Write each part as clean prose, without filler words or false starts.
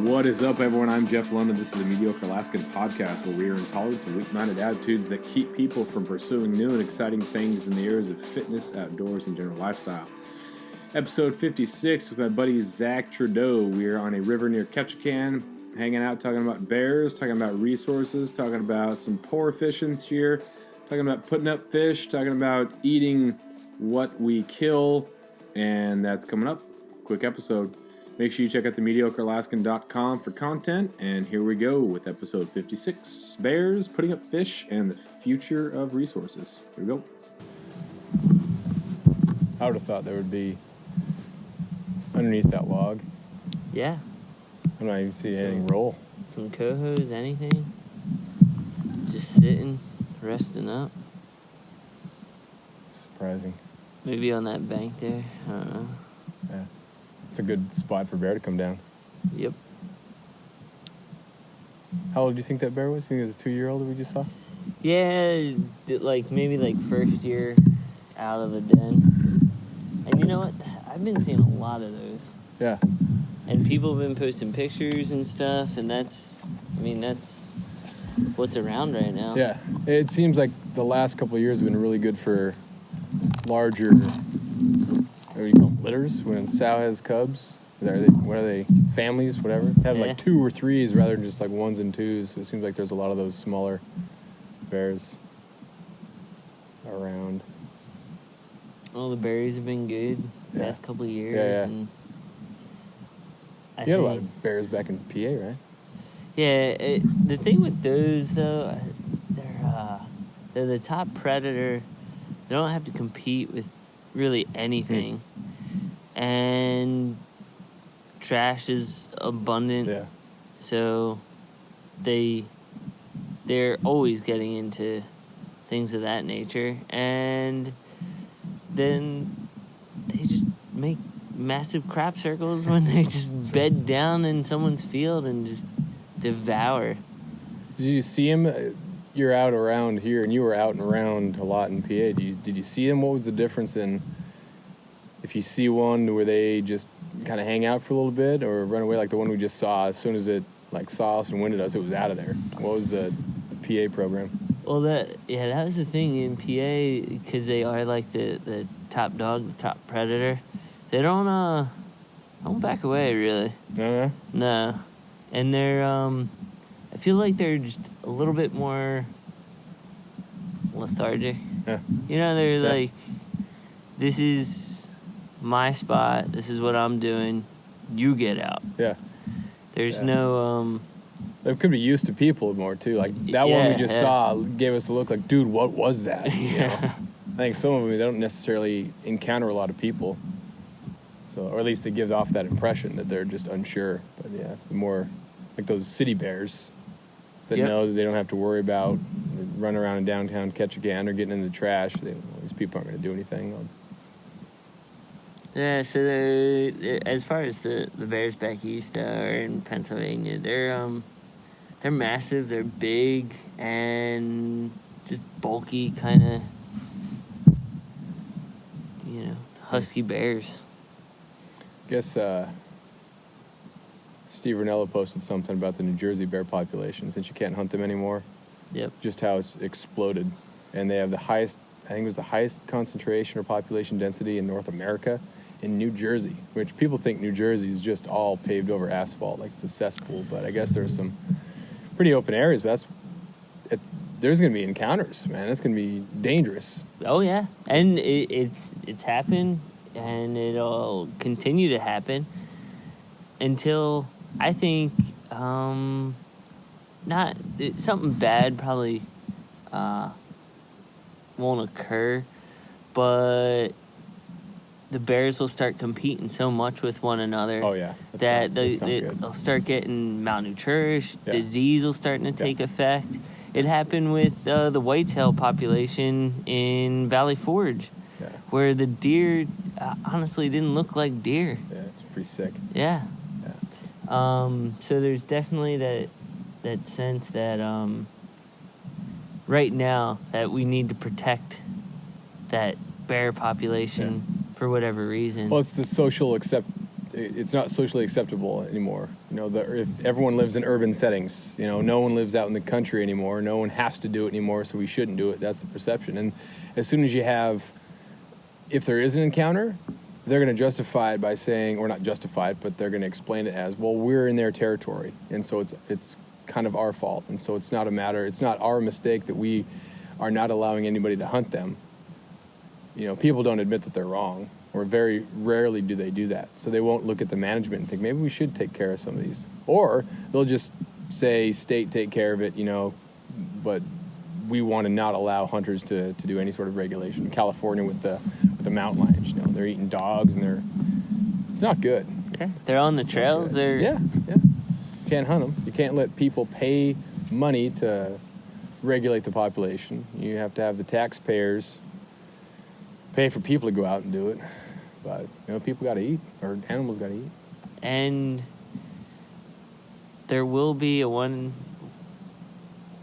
What is up, everyone? I'm Jeff London. This is the Mediocre Alaskan podcast, where we are intolerant to weak-minded attitudes that keep people from pursuing new and exciting things in the areas of fitness, outdoors, and general lifestyle. Episode 56 with my buddy Zack Trudeau. We are on a river near Ketchikan, hanging out, talking about bears, talking about resources, talking about some poor fishing this year, talking about putting up fish, talking about eating what we kill, and that's coming up. Quick episode. Make sure you check out themediocrealaskan.com for content, and here we go with episode 56, Bears, Putting Up Fish, and the Future of Resources. Here we go. I would have thought there would be underneath that log. Yeah. I'm not even seeing anything roll. Some cohos, anything. Just sitting, resting up. It's surprising. Maybe on that bank there. I don't know. Yeah. It's a good spot for bear to come down. Yep. How old do you think that bear was? You think it was a 2-year-old that we just saw? Yeah, maybe first year out of the den. And you know what? I've been seeing a lot of those. Yeah. And people have been posting pictures and stuff, and that's what's around right now. Yeah. It seems like the last couple of years have been really good for larger, what do you call them, litters? When sow has cubs, what are they, families, whatever? Have like 2 or 3s rather than just like 1s and 2s. So it seems like there's a lot of those smaller bears around. Well, the berries have been good the past couple of years. Yeah. And you had a lot of bears back in PA, right? Yeah, the thing with those, though, they're the top predator. They don't have to compete with really anything. And trash is abundant. Yeah. So they're always getting into things of that nature. And then they just make massive crap circles when they just bed down in someone's field and just devour. Did you see him? You're out around here, and you were out and around a lot in PA. Did you see him? What was the difference in if you see one where they just kind of hang out for a little bit or run away like the one we just saw? As soon as it saw us and winded us, it was out of there. What was the PA program? Well, that was the thing in PA, because they are like the top dog, the top predator. They don't back away, really. No. And they're, I feel like they're just a little bit more lethargic. Yeah. You know, they're like, this is my spot, this is what I'm doing, you get out. Yeah. There's no, They could be used to people more, too. Like, that one we just saw gave us a look like, dude, what was that? You know? I think some of them, they don't necessarily encounter a lot of people. So, or at least they give off that impression that they're just unsure. But, yeah, more like those city bears that know that they don't have to worry about running around in downtown Ketchikan or getting in the trash. These people aren't going to do anything. Yeah, so as far as the bears back east or in Pennsylvania, they're massive, they're big, and just bulky, kind of, husky bears. I guess Steve Ranella posted something about the New Jersey bear population, since you can't hunt them anymore. Yep. Just how it's exploded. And they have the highest, I think it was the highest concentration or population density in North America in New Jersey, which people think New Jersey is just all paved over asphalt, like it's a cesspool. But I guess there's some pretty open areas, but there's going to be encounters, man. It's going to be dangerous. Oh, yeah. And it's happened, and it'll continue to happen until, I think, something bad probably won't occur, but the bears will start competing so much with one another. Oh, yeah. They'll start getting malnourished. Yeah. Disease will start to take effect. It happened with the whitetail population in Valley Forge, where the deer honestly didn't look like deer. Yeah, it's pretty sick. Yeah. So there's definitely that sense that right now that we need to protect that bear population for whatever reason. Well, it's not socially acceptable anymore. if everyone lives in urban settings, no one lives out in the country anymore. No one has to do it anymore, so we shouldn't do it. That's the perception. And as soon as if there is an encounter, they're going to justify it by saying, or not justify it, but they're going to explain it as, well, we're in their territory, and so it's kind of our fault. And so it's not our mistake that we are not allowing anybody to hunt them. People don't admit that they're wrong, or very rarely do they do that. So they won't look at the management and think, maybe we should take care of some of these. Or they'll just say, state, take care of it, but we want to not allow hunters to do any sort of regulation. In California with the mountain lions, they're eating dogs, and it's not good. Yeah, they're on the trails. They're yeah. You can't hunt them. You can't let people pay money to regulate the population. You have to have the taxpayers pay for people to go out and do it. But people got to eat, or animals got to eat. And there will be one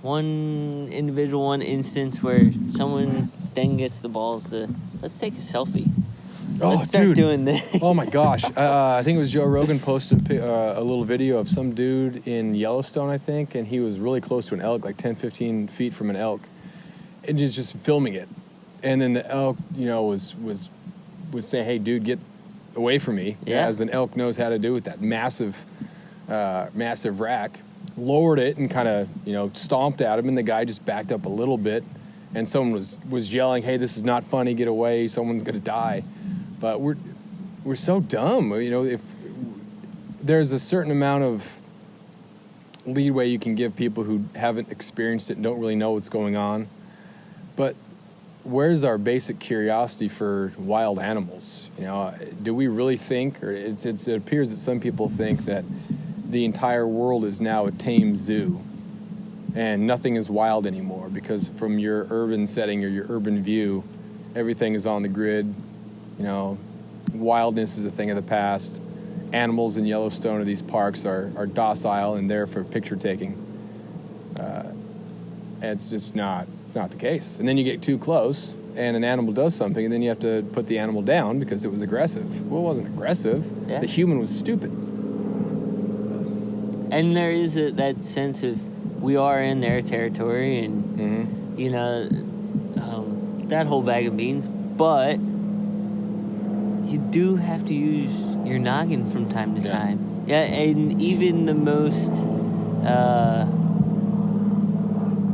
individual, one instance where someone then gets the balls to, let's take a selfie. Let's start doing this. Oh my gosh. I think it was Joe Rogan posted a little video of some dude in Yellowstone, I think, and he was really close to an elk, like 10, 15 feet from an elk, and just filming it. And then the elk, was saying, hey, dude, get away from me, as an elk knows how to do with that massive rack. Lowered it and kind of, stomped at him, and the guy just backed up a little bit, and someone was yelling, hey, this is not funny, get away, someone's going to die. But we're so dumb. If there's a certain amount of leeway you can give people who haven't experienced it and don't really know what's going on. But where's our basic curiosity for wild animals? Do we really think, or it appears that some people think that the entire world is now a tame zoo and nothing is wild anymore, because from your urban setting or your urban view, everything is on the grid. Wildness is a thing of the past. Animals in Yellowstone or these parks are docile and there for picture taking. It's just not the case. And then you get too close and an animal does something, and then you have to put the animal down because it was aggressive. Well, it wasn't aggressive. Yeah. The human was stupid. And there is that sense of we are in their territory, and that whole bag of beans. But you do have to use your noggin from time to time. Yeah, and even the most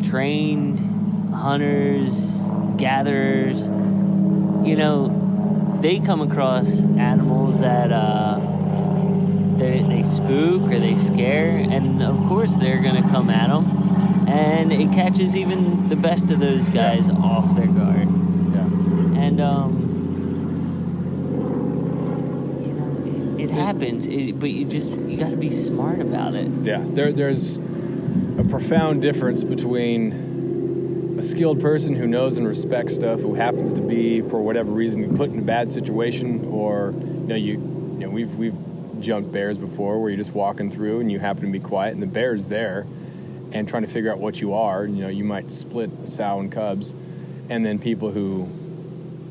trained hunters, gatherers, they come across animals that they spook or they scare, and of course they're going to come at them, and it catches even the best of those guys off their guard. Yeah. And it happens, but you got to be smart about it. Yeah, there's a profound difference between a skilled person who knows and respects stuff, who happens to be, for whatever reason, put in a bad situation, or we've jumped bears before where you're just walking through and you happen to be quiet and the bear's there and trying to figure out what you are. You might split a sow and cubs, and then people who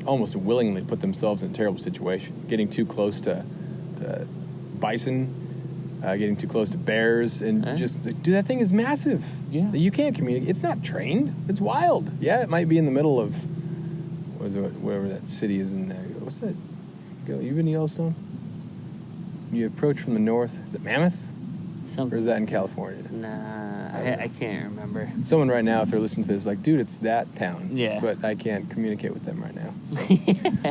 almost willingly put themselves in a terrible situation, getting too close to bison, getting too close to bears, and dude, that thing is massive. Yeah, you can't communicate. It's not trained. It's wild. Yeah, it might be in the middle of whatever that city is in there. What's that? You been to Yellowstone? You approach from the north. Is it Mammoth? Or is that in California? Nah, I can't remember. Someone right now, if they're listening to this, is like, dude, it's that town. Yeah. But I can't communicate with them right now. So.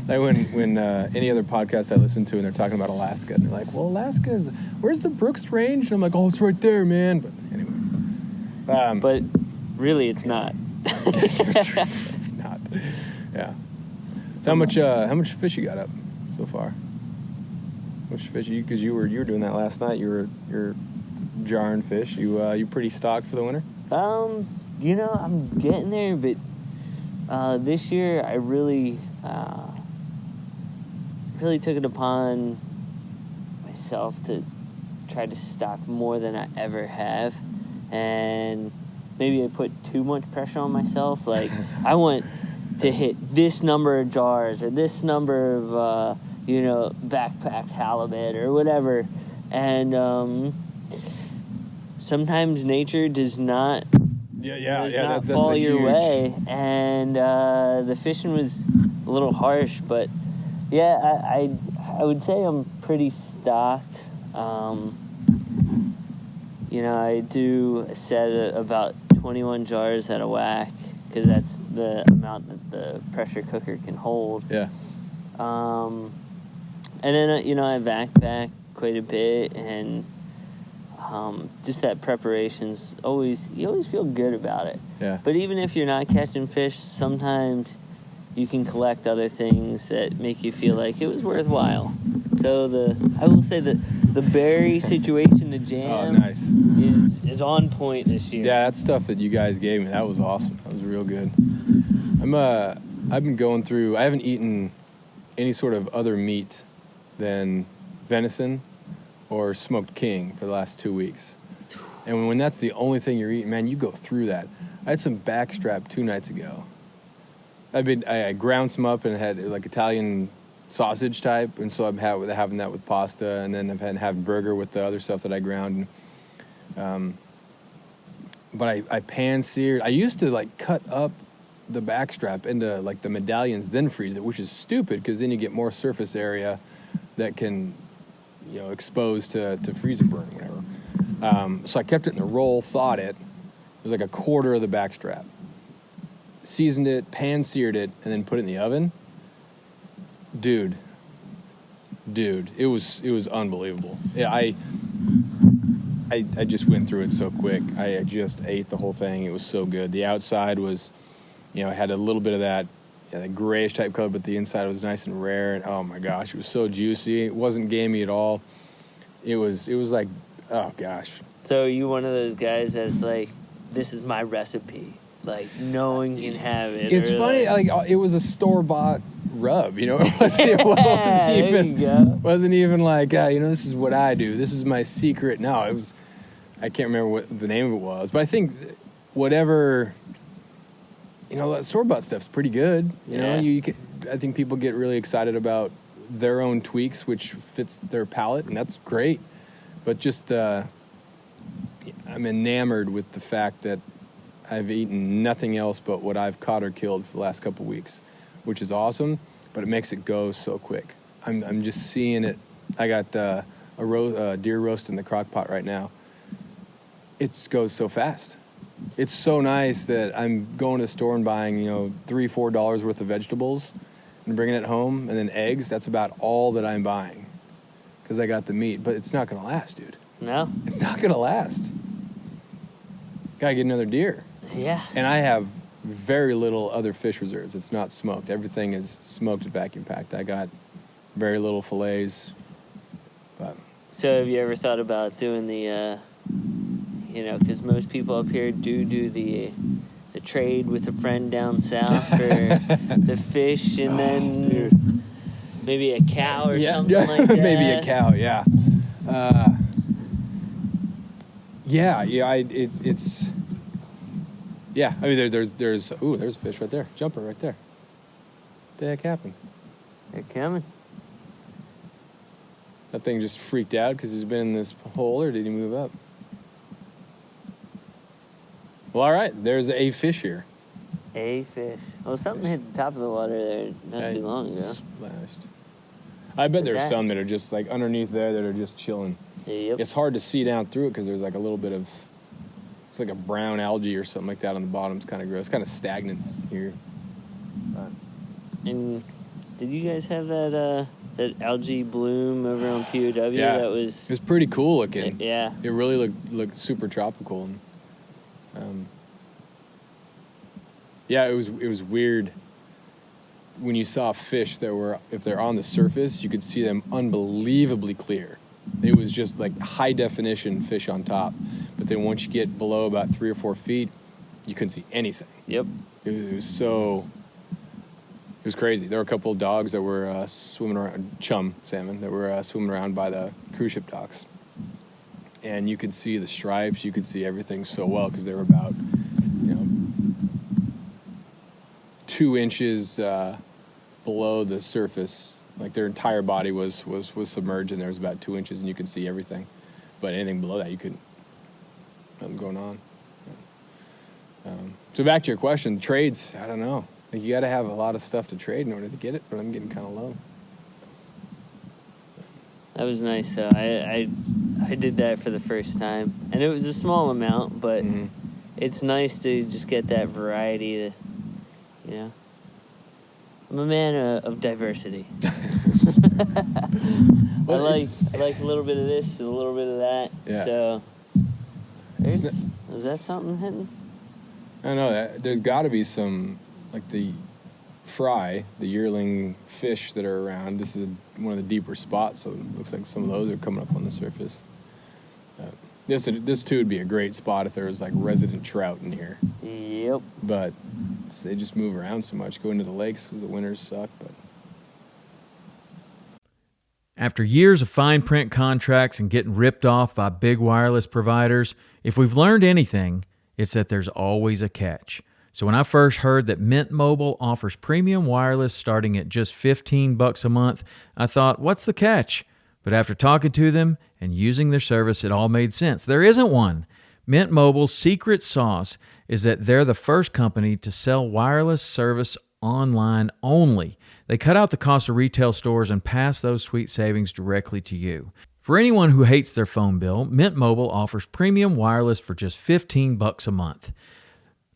Like when any other podcast I listen to and they're talking about Alaska, and they're like, well, where's the Brooks Range? And I'm like, oh, it's right there, man. But anyway. But really, it's not. Not. Yeah. So how much fish you got up so far? Which fish? Because you were doing that last night. You're jarring fish. You pretty stocked for the winter? I'm getting there, but this year I really took it upon myself to try to stock more than I ever have, and maybe I put too much pressure on myself. Like I want to hit this number of jars or this number of backpacked halibut or whatever, and sometimes nature does not that's fall your huge... way, and the fishing was a little harsh, but yeah, I would say I'm pretty stocked. I do a set of about 21 jars at a whack, because that's the amount that the pressure cooker can hold. Yeah. And then I backpack quite a bit, and just that preparation's you always feel good about it. Yeah. But even if you're not catching fish, sometimes you can collect other things that make you feel like it was worthwhile. So I will say that the berry situation, the jam, nice. is on point this year. Yeah, that stuff that you guys gave me, that was awesome. That was real good. I've been going through. I haven't eaten any sort of other meat than venison or smoked king for the last 2 weeks. And when that's the only thing you're eating, man, you go through that. I had some backstrap 2 nights ago. I ground some up and had like Italian sausage type, and so I'm having that with pasta, and then I've had burger with the other stuff that I ground. But I pan seared. I used to like cut up the backstrap into like the medallions, then freeze it, which is stupid because then you get more surface area that can, expose to freezer burn or whatever. So I kept it in a roll, thawed it. It was like a quarter of the backstrap. Seasoned it, pan seared it, and then put it in the oven. Dude, it was unbelievable. Yeah, I just went through it so quick. I just ate the whole thing. It was so good. The outside was, it had a little bit of that grayish type color, but the inside was nice and rare. And oh my gosh, it was so juicy. It wasn't gamey at all. It was like, oh gosh. So are you one of those guys that's like, this is my recipe? Like, no one can have it. It's funny, it was a store-bought rub, It wasn't even like, this is what I do. This is my secret. No, it was, I can't remember what the name of it was, but I think whatever, that store-bought stuff's pretty good. I think people get really excited about their own tweaks, which fits their palate, and that's great. But just, I'm enamored with the fact that I've eaten nothing else but what I've caught or killed for the last couple of weeks, which is awesome, but it makes it go so quick. I'm just seeing it. I got a deer roast in the crock pot right now. It goes so fast. It's so nice that I'm going to the store and buying, $3-4 worth of vegetables and bringing it home, and then eggs. That's about all that I'm buying because I got the meat, but it's not going to last, dude. No? It's not going to last. Got to get another deer. Yeah. And I have very little other fish reserves. It's not smoked. Everything is smoked and vacuum packed. I got very little fillets. But. So have you ever thought about doing the, because most people up here do the trade with a friend down south for the fish, and then maybe a cow or something like that? Maybe a cow, yeah. It's... Yeah, I mean, there's a fish right there. Jumper right there. What the heck happened? They're coming. That thing just freaked out because he's been in this hole, or did he move up? Well, all right, there's a fish here. A fish. Well, something hit the top of the water there not too long ago. Splashed. I bet there's some that are just like underneath there that are just chilling. Yep. It's hard to see down through it because there's like a little bit of... It's like a brown algae or something like that on the bottom. It's kind of gross. It's kind of stagnant here. And did you guys have that algae bloom over on POW? Yeah, it was pretty cool looking. Yeah, it really looked super tropical. And, it was weird when you saw fish that were, if they're on the surface, you could see them unbelievably clear. It was just like high definition fish on top. But then once you get below about 3 or 4 feet, you couldn't see anything. Yep. It was crazy. There were a couple of dogs that were swimming around, chum salmon, that were swimming around by the cruise ship docks. And you could see the stripes, you could see everything so well because they were about, 2 inches below the surface. Like their entire body was submerged, and there was about 2 inches, and you could see everything. But anything below that, you couldn't. nothing going on. So back to your question, trades, I don't know. Like, you got to have a lot of stuff to trade in order to get it, but I'm getting kind of low. That was nice, though. I did that for the first time, and it was a small amount, but it's nice to just get that variety. I'm a man of diversity. I like a little bit of this, a little bit of that. Yeah. So, is that something hitting? I don't know. There's got to be some, like the fry, the yearling fish that are around. This is one of the deeper spots, so it looks like some of those are coming up on the surface. This too would be a great spot if there was like resident trout in here. Yep. But they just move around so much, go into the lakes because the winters suck. But after years of fine print contracts and getting ripped off by big wireless providers, if we've learned anything, it's that there's always a catch. So when I first heard that Mint Mobile offers premium wireless starting at just $15 a month, I thought, what's the catch? But after talking to them and using their service, it all made sense. There isn't one. Mint Mobile's secret sauce is that they're the first company to sell wireless service online only. They cut out the cost of retail stores and pass those sweet savings directly to you. For anyone who hates their phone bill, Mint Mobile offers premium wireless for just $15 a month.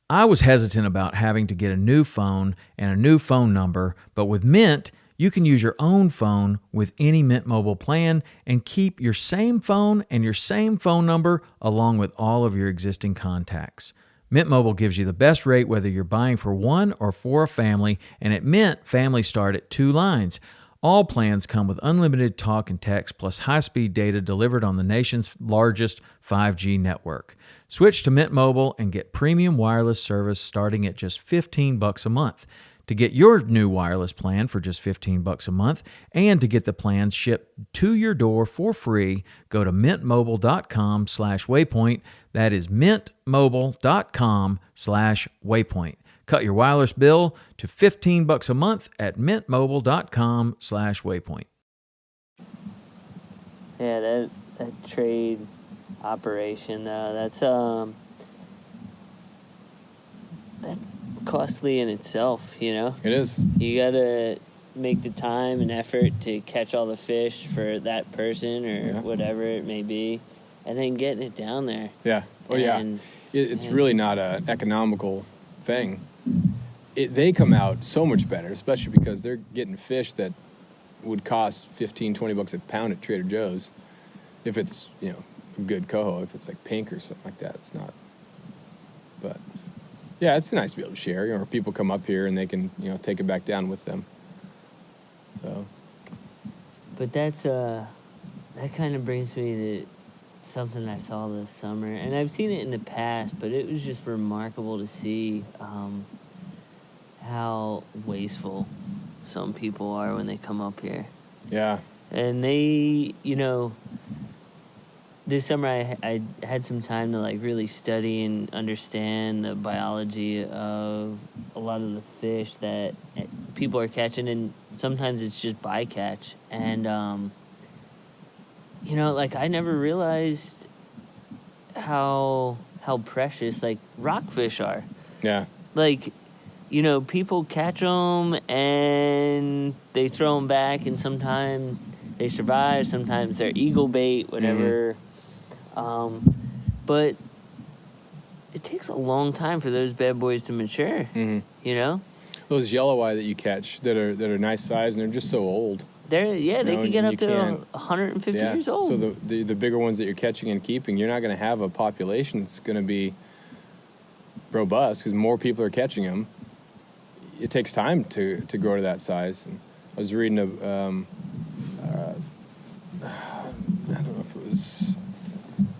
I was hesitant about having to get a new phone and a new phone number, but with Mint, you can use your own phone with any Mint Mobile plan and keep your same phone and your same phone number along with all of your existing contacts. Mint Mobile gives you the best rate whether you're buying for one or for a family, and at Mint, families start at 2 lines. All plans come with unlimited talk and text plus high-speed data delivered on the nation's largest 5G network. Switch to Mint Mobile and get premium wireless service starting at just $15 a month. To get your new wireless plan for just $15 a month and to get the plan shipped to your door for free, go to mintmobile.com/waypoint. That is mintmobile.com/waypoint. Cut your wireless bill to $15 a month at mintmobile.com/waypoint. Yeah, that trade operation though, that's costly in itself, you know? it is. You gotta make the time and effort to catch all the fish for that person or whatever it may be, and then getting it down there. Yeah. Oh, yeah. It's really not an economical thing. They come out so much better, especially because they're getting fish that would cost $15-20 a pound at Trader Joe's. If it's, a good coho. If it's like pink or something like that, it's not. But yeah, it's nice to be able to share. Or people come up here and they can, take it back down with them. So. But that's that kind of brings me to something I saw this summer, and I've seen it in the past, but it was just remarkable to see how wasteful some people are when they come up here. Yeah. And they, this summer I had some time to really study and understand the biology of a lot of the fish that people are catching, and sometimes it's just bycatch. And I never realized how precious rockfish are. Yeah. People catch them and they throw them back, and sometimes they survive, sometimes they're eagle bait, whatever. But it takes a long time for those bad boys to mature. Those yellow eye that you catch that are nice size, and they're just so old. They can get up to 150 years old. So the bigger ones that you're catching and keeping, you're not going to have a population that's going to be robust because more people are catching them. It takes time to grow to that size. And I was reading I don't know if it was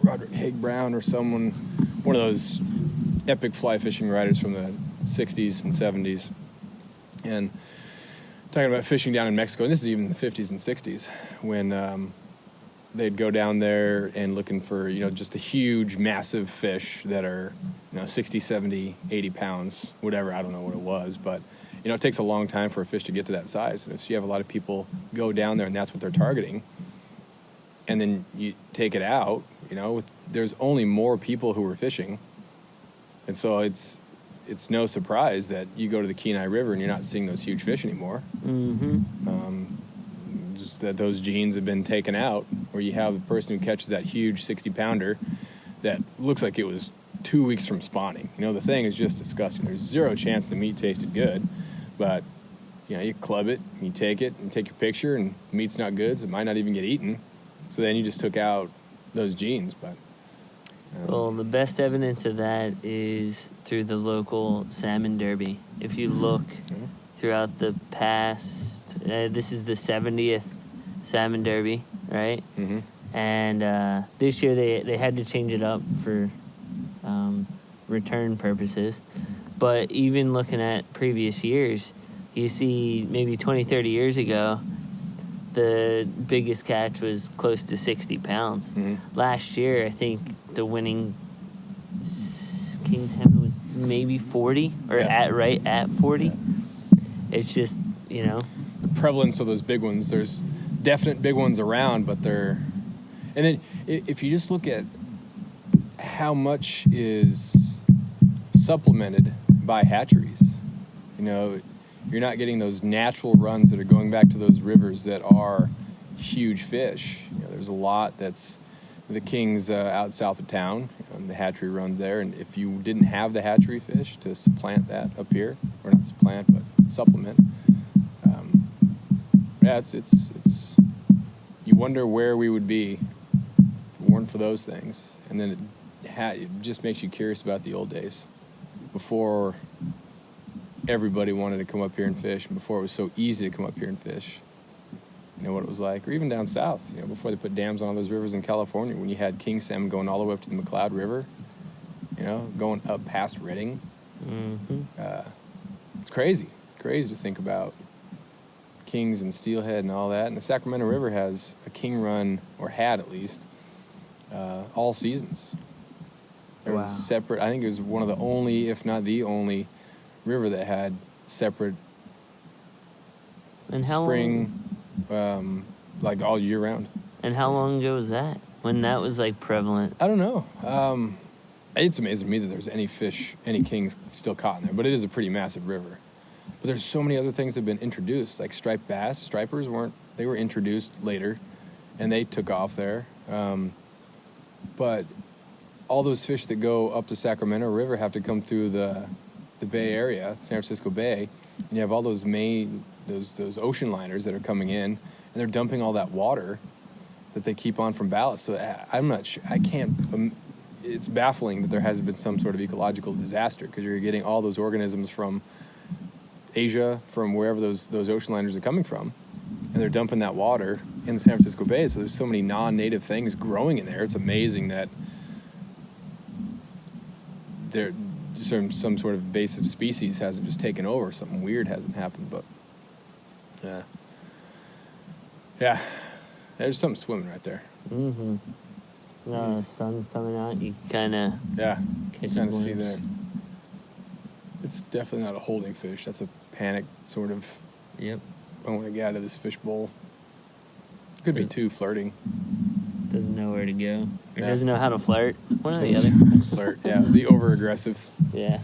Roderick Haig Brown or someone, one of those epic fly fishing writers from the 60s and 70s, and talking about fishing down in Mexico, and this is even the 50s and 60s, when they'd go down there and looking for, just the huge, massive fish that are, 60, 70, 80 pounds, whatever, I don't know what it was, but, it takes a long time for a fish to get to that size. And if you have a lot of people go down there and that's what they're targeting, and then you take it out, with there's only more people who are fishing, and so it's no surprise that you go to the Kenai River and you're not seeing those huge fish anymore. Just that those genes have been taken out, where you have the person who catches that huge 60-pounder that looks like it was 2 weeks from spawning. The thing is just disgusting. There's zero chance the meat tasted good, but you club it, you take it, and take your picture, and the meat's not good, so it might not even get eaten. So then you just took out those genes, but... Well, the best evidence of that is through the local salmon derby. If you look throughout the past, this is the 70th salmon derby, right? Mm-hmm. And this year they had to change it up for return purposes. But even looking at previous years, you see maybe 20, 30 years ago, the biggest catch was close to 60 pounds. Mm-hmm. Last year, I think the winning king salmon was maybe 40 or at 40. Yeah. It's just, the prevalence of those big ones. There's definite big ones around, but they're... And then if you just look at how much is supplemented by hatcheries, you're not getting those natural runs that are going back to those rivers that are huge fish. There's a lot that's the kings out south of town, and the hatchery runs there. And if you didn't have the hatchery fish to supplant that up here, or not supplant, but supplement, it's you wonder where we would be if it weren't for those things. And then it just makes you curious about the old days, before everybody wanted to come up here and fish, and before it was so easy to come up here and fish. What it was like, or even down south, before they put dams on all those rivers in California, when you had king salmon going all the way up to the McCloud River, going up past Redding. Mm-hmm. It's crazy to think about kings and steelhead and all that. And the Sacramento River has a king run, or had at least, all seasons. There was a separate, I think it was one of the only, if not the only, river that had separate spring, like all year round. And how long ago was that, when that was prevalent? I don't know. It's amazing to me that there's any kings still caught in there, but it is a pretty massive river. But there's so many other things that have been introduced, like striped bass. Stripers they were introduced later, and they took off there. But all those fish that go up the Sacramento River have to come through the Bay Area, San Francisco Bay, and you have all those those ocean liners that are coming in, and they're dumping all that water that they keep on from ballast. So I'm not sure. I can't. It's baffling that there hasn't been some sort of ecological disaster, because you're getting all those organisms from Asia, from wherever those ocean liners are coming from, and they're dumping that water in the San Francisco Bay. So there's so many non-native things growing in there. It's amazing that some sort of invasive species hasn't just taken over. Something weird hasn't happened, but yeah, there's something swimming right there. Mm-hmm. No, the sun's coming out. You kind of see that. It's definitely not a holding fish. That's a panic sort of. Yep. I want to get out of this fishbowl. Could be too flirting. Doesn't know where to go. Or doesn't know how to flirt. One or the other. Flirt, yeah. The over-aggressive. Yeah.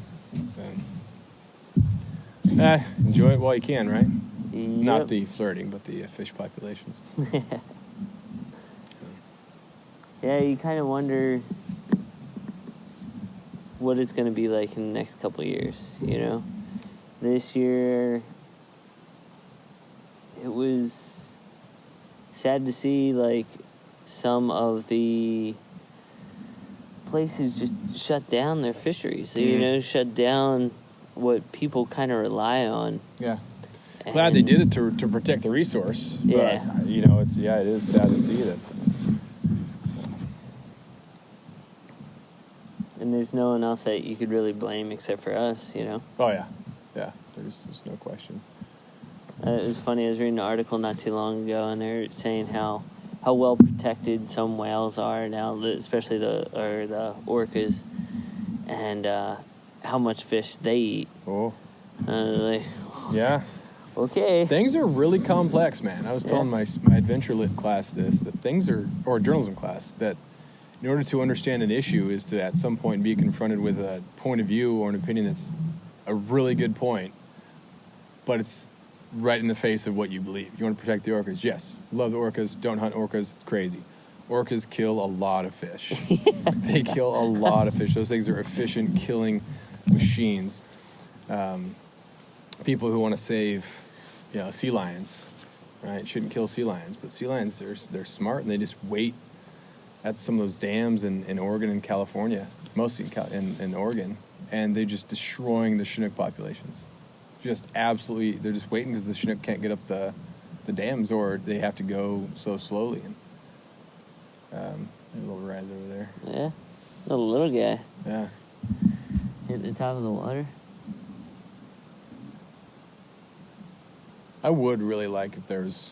Enjoy it while you can, right? Yep. Not the flirting, but the fish populations. Yeah, you kind of wonder what it's going to be like in the next couple of years, This year, it was sad to see, some of the places just shut down their fisheries. Mm-hmm. Shut down what people kind of rely on. Yeah. Glad they did it to protect the resource. Yeah. But, it is sad to see that. And there's no one else that you could really blame except for us, Oh, yeah. Yeah, there's no question. It was funny, I was reading an article not too long ago, and they're saying how well protected some whales are now, especially the orcas, and how much fish they eat. Oh. Yeah. Okay. Things are really complex, man. I was telling my Adventure Lit class that things are, or journalism class, that in order to understand an issue is to at some point be confronted with a point of view or an opinion that's a really good point, but it's right in the face of what you believe. You want to protect the orcas? Yes. Love the orcas. Don't hunt orcas. It's crazy. Orcas kill a lot of fish. They kill a lot of fish. Those things are efficient killing machines. People who want to save, sea lions, right? Shouldn't kill sea lions, but sea lions, they're smart and they just wait at some of those dams in Oregon and California, mostly in Oregon, and they're just destroying the Chinook populations. Just absolutely, they're just waiting because the Chinook can't get up the dams, or they have to go so slowly. And there's a little rise over there. Yeah, the little guy. Yeah. Hit the top of the water. I would really like if there was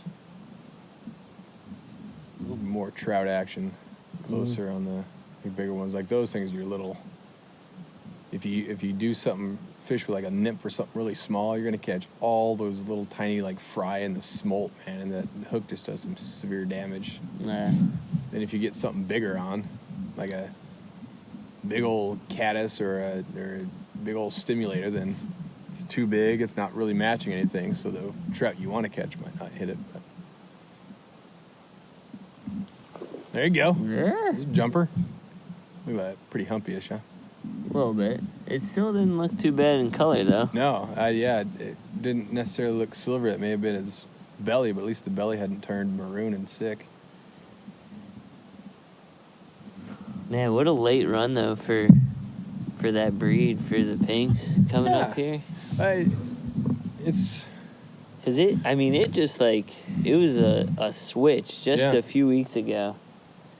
a little more trout action closer on the bigger ones. Like those things, you're little. If you do something, fish with like a nymph or something really small, you're gonna catch all those little tiny like fry and the smolt, man, and that hook just does some severe damage. Yeah. Then if you get something bigger on, like a big old caddis or a big old stimulator, then it's too big. It's not really matching anything, so the trout you want to catch might not hit it. But there you go. Yeah. There's a jumper. Look at that. Pretty humpy-ish, huh? A little bit. It still didn't look too bad in color, though. No, it didn't necessarily look silver. It may have been his belly, but at least the belly hadn't turned maroon and sick. Man, what a late run, though, for that breed, for the pinks coming up here. It's... Because it just, it was a switch just a few weeks ago.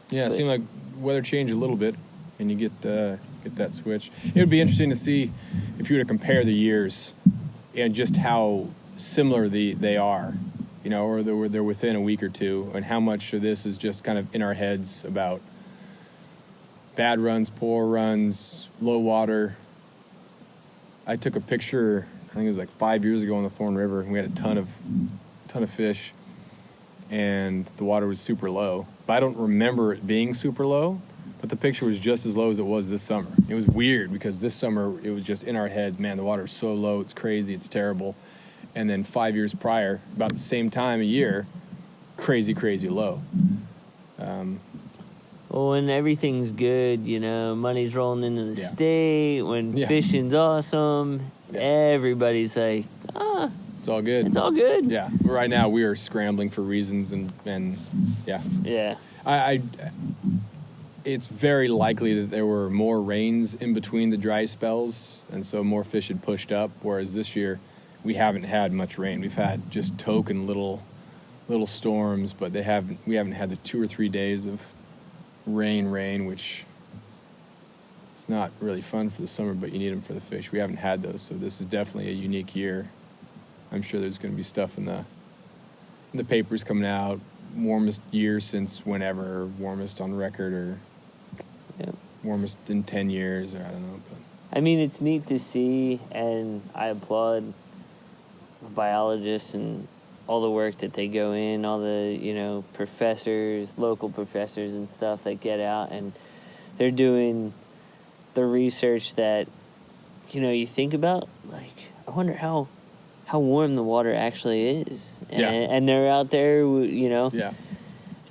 Yeah, it seemed like weather changed a little bit, and you get that switch. It would be interesting to see if you were to compare the years and just how similar they are, or they're within a week or two, and how much of this is just kind of in our heads about bad runs, poor runs, low water. I took a picture, I think it was like 5 years ago on the Thorn River, and we had a ton of fish, and the water was super low. But I don't remember it being super low, but the picture was just as low as it was this summer. It was weird because this summer it was just in our heads, man, the water is so low, it's crazy, it's terrible. And then 5 years prior, about the same time of year, crazy, crazy low. Well, when everything's good, money's rolling into the state, when fishing's awesome, everybody's like, it's all good. It's all good. Yeah. Right now we are scrambling for reasons and yeah. Yeah. It's very likely that there were more rains in between the dry spells, and so more fish had pushed up, whereas this year we haven't had much rain. We've had just token little storms, but we haven't had the 2 or 3 days of rain, which it's not really fun for the summer, but you need them for the fish. We haven't had those, so this is definitely a unique year. I'm sure there's going to be stuff in the papers coming out, warmest year since whenever, warmest on record, or warmest in 10 years, or I don't know. But it's neat to see, and I applaud biologists and all the work that they go in, all the, professors, local professors and stuff that get out, and they're doing the research that, you think about, I wonder how warm the water actually is. And they're out there,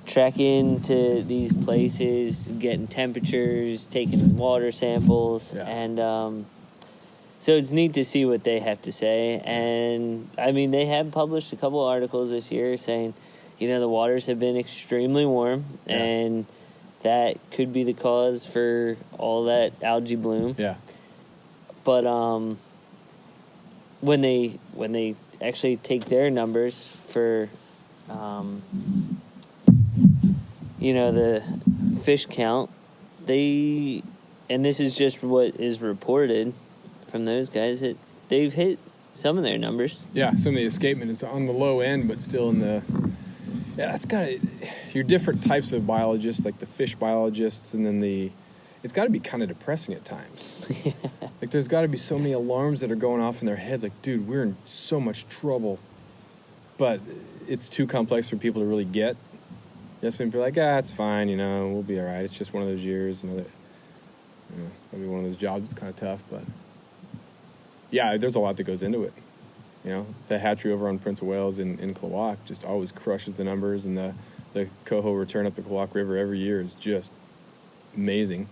trekking to these places, getting temperatures, taking water samples, and so it's neat to see what they have to say. And they have published a couple articles this year saying, the waters have been extremely warm, and that could be the cause for all that algae bloom. Yeah. But when they actually take their numbers for the fish count, and this is just what is reported from those guys, that they've hit some of their numbers. Yeah, some of the escapement is on the low end, but still in the... Yeah, it's got to... Your different types of biologists, like the fish biologists, and then it's got to be kind of depressing at times. There's got to be so many alarms that are going off in their heads, dude, we're in so much trouble, but it's too complex for people to really get. some people are like, it's fine, we'll be all right. It's just one of those years, it's gonna be one of those jobs. It's kind of tough, but yeah, there's a lot that goes into it. The hatchery over on Prince of Wales in Klawock just always crushes the numbers, and the coho return up the Klawock River every year is just amazing.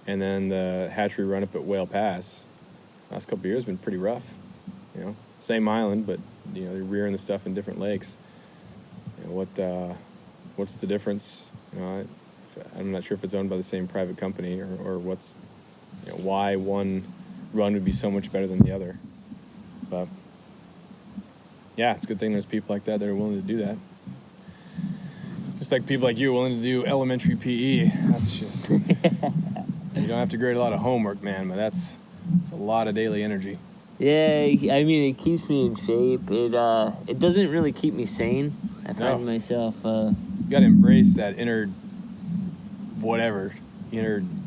And then the hatchery run up at Whale Pass, last couple of years, has been pretty rough. Same island, but they're rearing the stuff in different lakes. What's the difference? I'm not sure if it's owned by the same private company or what's why one run would be so much better than the other. But yeah, it's a good thing there's people like that are willing to do that. Just like people like you willing to do elementary PE. That's just you don't have to grade a lot of homework, man, but that's a lot of daily energy. Yeah, I mean, it keeps me in shape. It doesn't really keep me sane. I find myself... you got to embrace that inner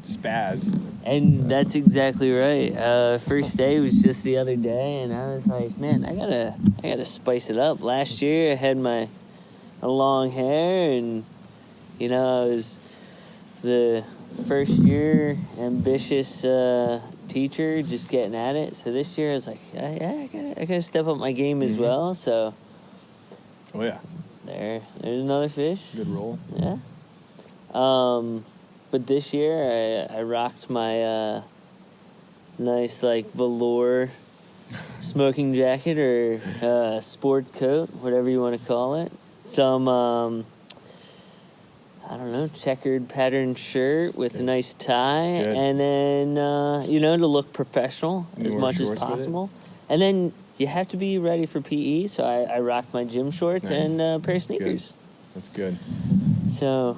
spaz. And that's exactly right. First day was just the other day, and I was like, man, I gotta spice it up. Last year, I had my long hair, and, I was the first year ambitious... teacher, just getting at it. So this year I was like, I gotta step up my game as well. So there's another fish. Good roll. Yeah. But this year I rocked my nice velour smoking jacket or sports coat, whatever you want to call it. Some I don't know, checkered patterned shirt with a nice tie. Good. And then, to look professional as much as possible. And then you have to be ready for PE, so I rocked my gym shorts and a pair of sneakers. Good. That's good. So,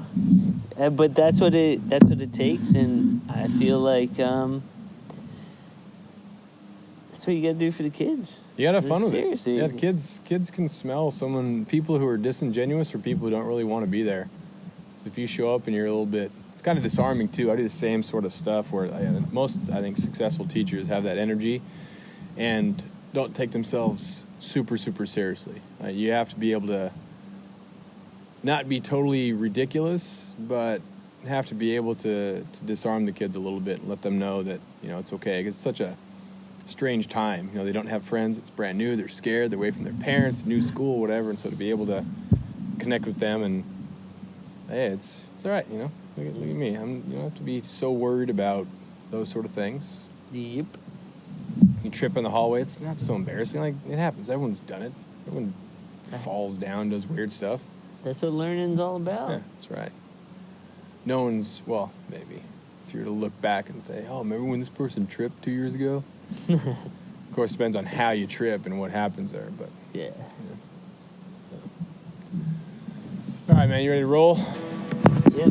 but that's what it takes, and I feel like that's what you got to do for the kids. You got to have fun with Seriously. it. Yeah, kids can smell people who are disingenuous or people who don't really want to be there. If you show up and you're a little bit, it's kind of disarming too. I do the same sort of stuff where most, I think, successful teachers have that energy and don't take themselves super, super seriously. You have to be able to not be totally ridiculous, but have to be able to disarm the kids a little bit and let them know that, it's okay. Because it's such a strange time. They don't have friends. It's brand new. They're scared. They're away from their parents, new school, whatever. And so to be able to connect with them and hey, it's all right, Look at me. You don't have to be so worried about those sort of things. Yep. You trip in the hallway, it's not so embarrassing. It happens. Everyone's done it. Everyone falls down, does weird stuff. That's what learning's all about. Yeah, that's right. No one's, maybe. If you were to look back and say, remember when this person tripped 2 years ago? Of course, it depends on how you trip and what happens there, but... Yeah. All right, man, you ready to roll? Yep.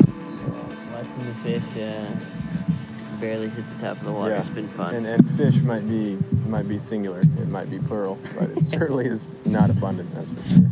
Watching the fish barely hit the top of the water. It's been fun. And fish might be singular. It might be plural, but it certainly is not abundant, that's for sure.